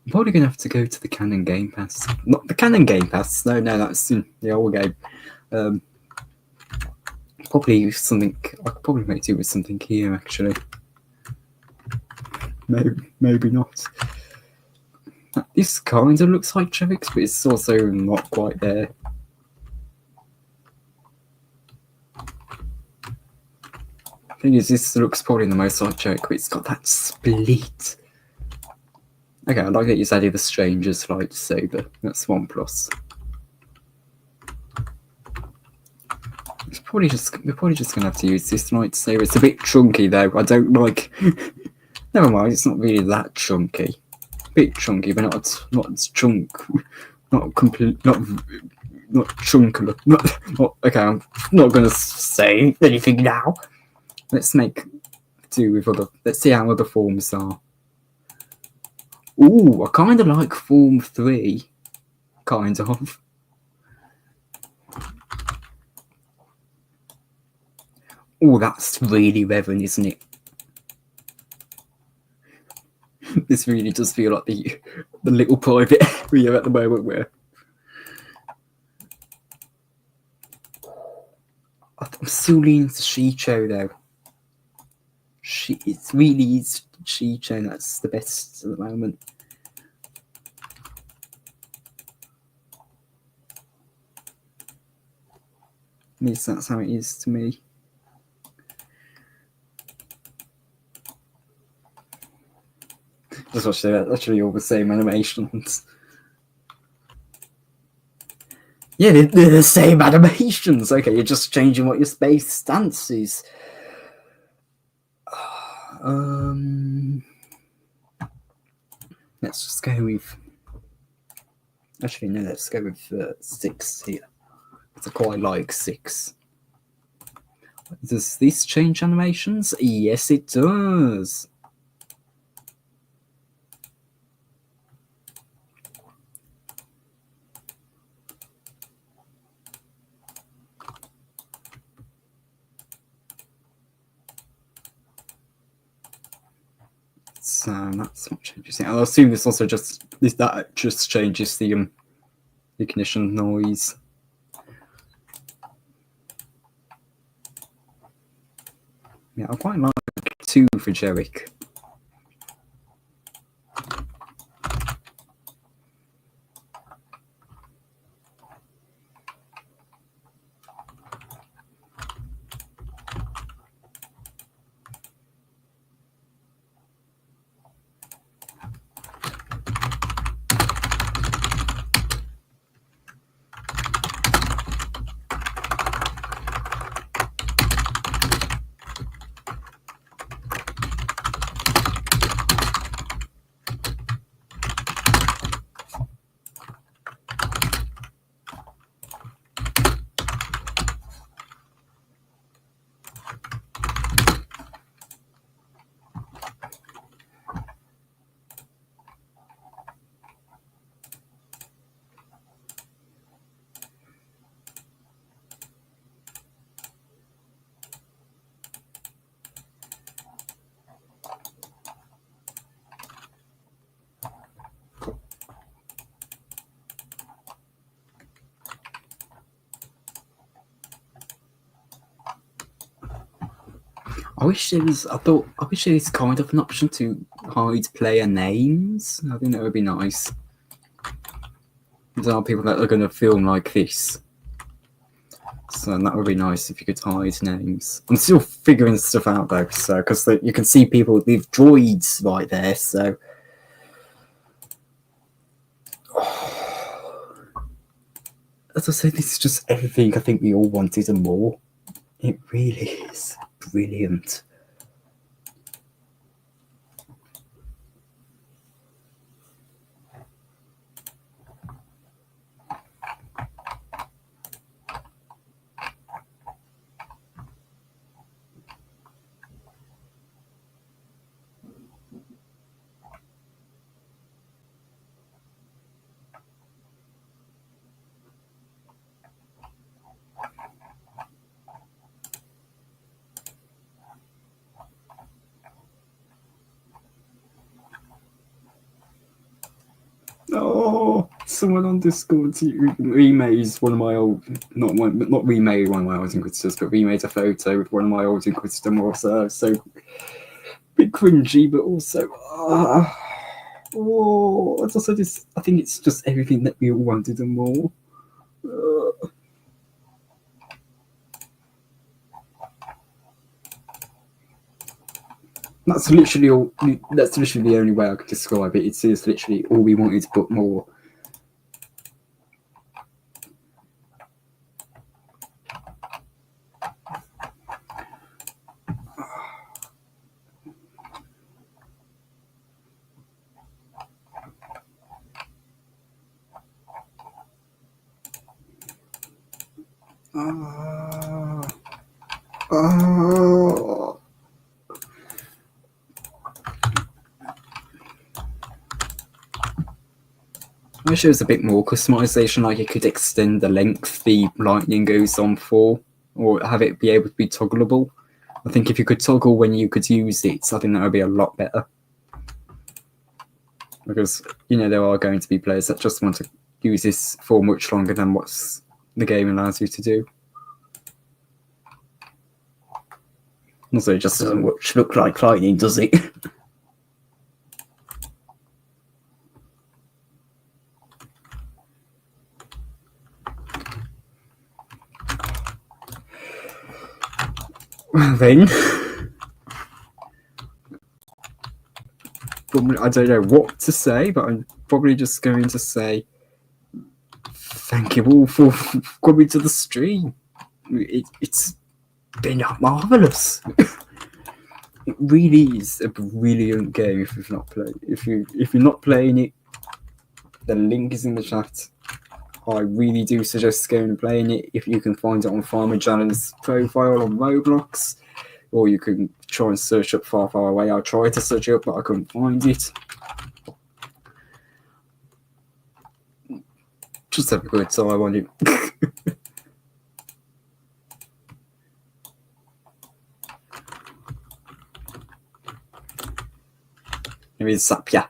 I'm probably going to have to go to the Canon Game Pass. Not the Canon Game Pass, no, that's in the old game. probably use something. I could probably make do with something here actually. Maybe not. This kind of looks like Chevix, but it's also not quite there. Thing is, this looks probably the most like Chevix, but it's got that split. Okay, I like that you added the Stranger's lightsaber. That's 1+. We're probably just gonna have to use this lightsaber. It's a bit chunky though. I don't like. Never mind. It's not really that chunky. A bit chunky, but not chunk. Not complete. Not chunk. Not. Okay, I'm not gonna say anything now. Let's make do with other. Let's see how other forms are. Ooh, I kind of like Form 3. Kind of. Oh, that's really Reverend, isn't it? This really does feel like the little private area at the moment where I'm still leaning to Shicho though. It really is Shicho. That's the best at the moment. At least that's how it is to me. Just watch that. Actually, all the same animations. Yeah, they're the same animations. Okay, you're just changing what your space stance is. Let's just go with. Actually, no. Let's go with 6 here. I quite like 6. Does this change animations? Yes, it does. So that's what changes it. I'll assume this also just changes the ignition noise. Yeah, I quite like 2 for Jerick. I wish there was kind of an option to hide player names. I think that would be nice. There are people that are going to film like this. So that would be nice if you could hide names. I'm still figuring stuff out though, so because you can see people with droids right there, so. As I said, this is just everything I think we all wanted and more. It really is brilliant. Oh, someone on Discord remade one of my old, not remade one of my old Inquisitors, but remade a photo with one of my old Inquisitor more so a bit cringy, but also it's also just, I think it's just everything that we all wanted and more. That's literally all. That's literally the only way I could describe it. It is literally all we wanted, but more. I wish there was a bit more customization, like it could extend the length the lightning goes on for, or have it be able to be toggleable. I think if you could toggle when you could use it, I think that would be a lot better. Because, there are going to be players that just want to use this for much longer than what the game allows you to do. Also, it just doesn't look like lightning, does it? Well then, probably, I don't know what to say, but I'm probably just going to say thank you all for coming to the stream. It's been marvelous. It really is a brilliant game. If you've not played, if you're not playing it, the link is in the chat. I really do suggest going and playing it if you can find it on Farmer Janen's profile on Roblox, or you can try and search up Far Far Away. I tried to search it up, but I couldn't find it. Just have a good time on it. Maybe it's up, yeah.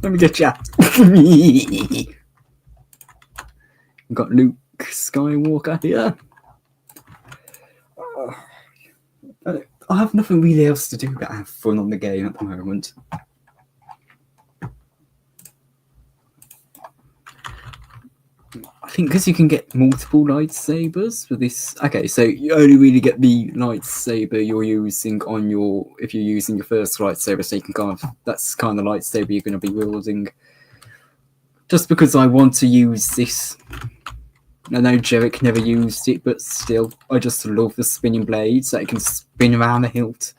Let me get ya. We've got Luke Skywalker here. I have nothing really else to do but have fun on the game at the moment. I think because you can get multiple lightsabers for this. Okay, so you only really get the lightsaber you're using on if you're using your first lightsaber, so you can that's kind of lightsaber you're going to be wielding. Just because I want to use this. I know Jerick never used it, but still, I just love the spinning blades that it can spin around the hilt.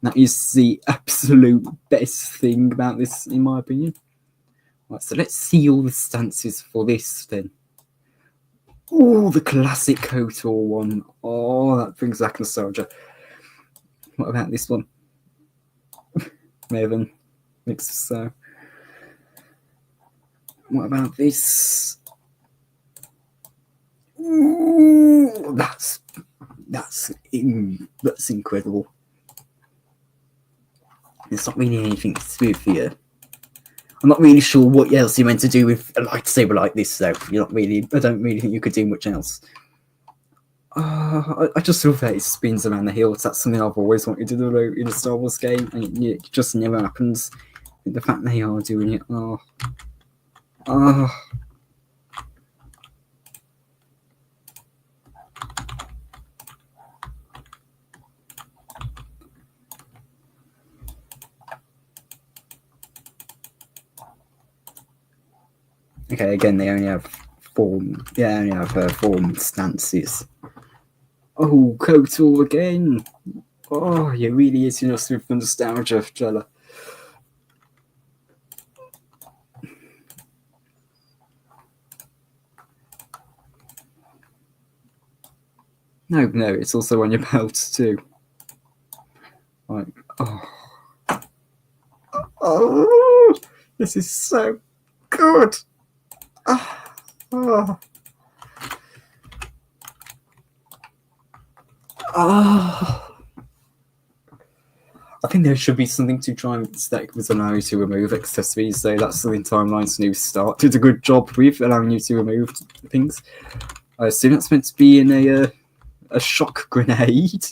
That is the absolute best thing about this, in my opinion. Right, so let's see all the stances for this then. Oh, the classic KOTOR one. Oh, that brings back nostalgia. What about this one? Maven. Mixed so. What about this? Ooh, that's incredible. There's not really anything to do here. I'm not really sure what else you're meant to do with a lightsaber like this, though. I don't really think you could do much else. I just love that it spins around the hills. That's something I've always wanted to do in a Star Wars game, and it just never happens. The fact they are doing it, Okay, again, they only have form. Yeah, only have form stances. Oh, KOTOR again. Oh, you're really hitting us with nostalgia, Jella. No, it's also on your belt too. Like, oh, this is so good. Oh. Oh. I think there should be something to try and stack with allow you to remove accessories, so that's something Timeline's new start did a good job with, allowing you to remove things. I assume that's meant to be in a shock grenade.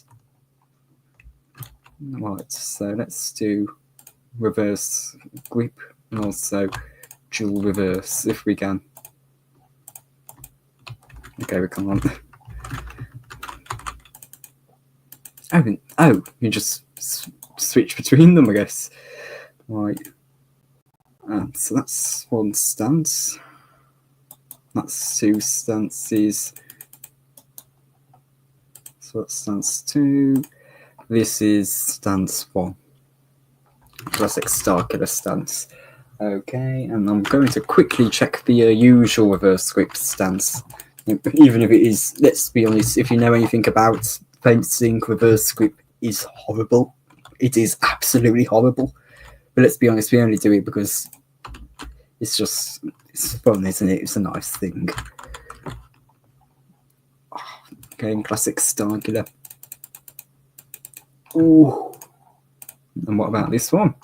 Right, so let's do reverse grip and also dual reverse if we can. Okay, we can't. Oh, you just switch between them, I guess. Right. So that's one stance. That's two stances. So that's stance 2. This is stance 1. Classic Star Killer stance. Okay, and I'm going to quickly check the usual reverse grip stance. Even if it is, let's be honest, if you know anything about fencing, reverse grip is horrible. It is absolutely horrible. But let's be honest, we only do it because it's fun, isn't it? It's a nice thing. Okay, classic Star Killer. Ooh. And what about this one?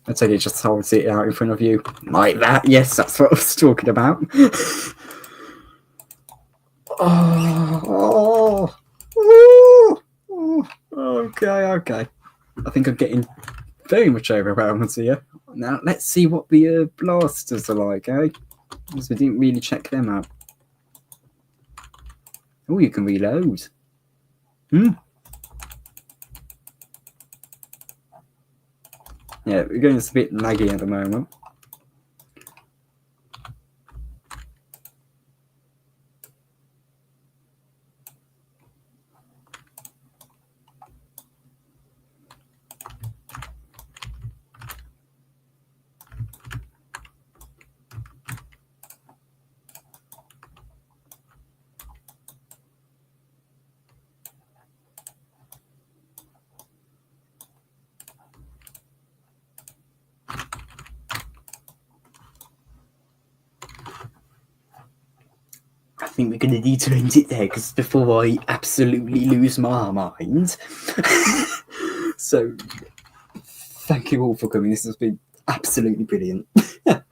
I take it just holds it out in front of you like that. Yes, that's what I was talking about. Okay. I think I'm getting very much overwhelmed here. Now let's see what the blasters are like, eh? Because we didn't really check them out. Oh, you can reload. Yeah, we're going a bit laggy at the moment. I think we're going to need to end it there because before I absolutely lose my mind. So, thank you all for coming. This has been absolutely brilliant. It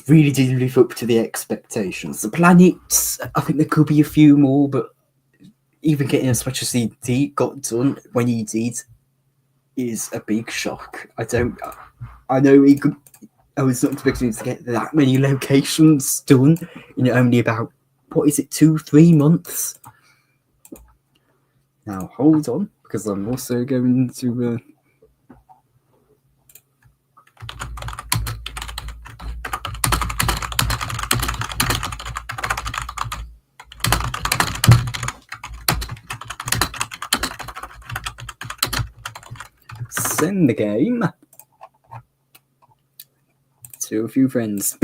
really did live up to the expectations. The planets, I think there could be a few more, but even getting as much as he got done when he did is a big shock. I know he could. I was not expecting to get that many locations done in only about, 2-3 months? Now, hold on, because I'm also going to... send the game to a few friends.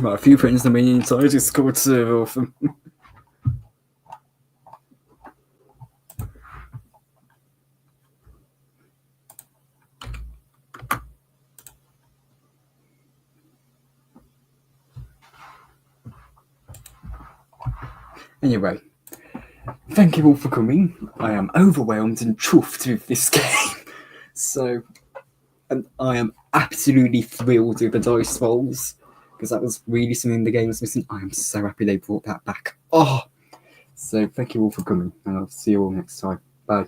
Well, a few friends, I mean, entire Discord server of them. Anyway, thank you all for coming. I am overwhelmed and chuffed with this game. So, and I am absolutely thrilled with the dice rolls, because that was really something the game was missing. I am so happy they brought that back. So thank you all for coming, and I'll see you all next time. Bye.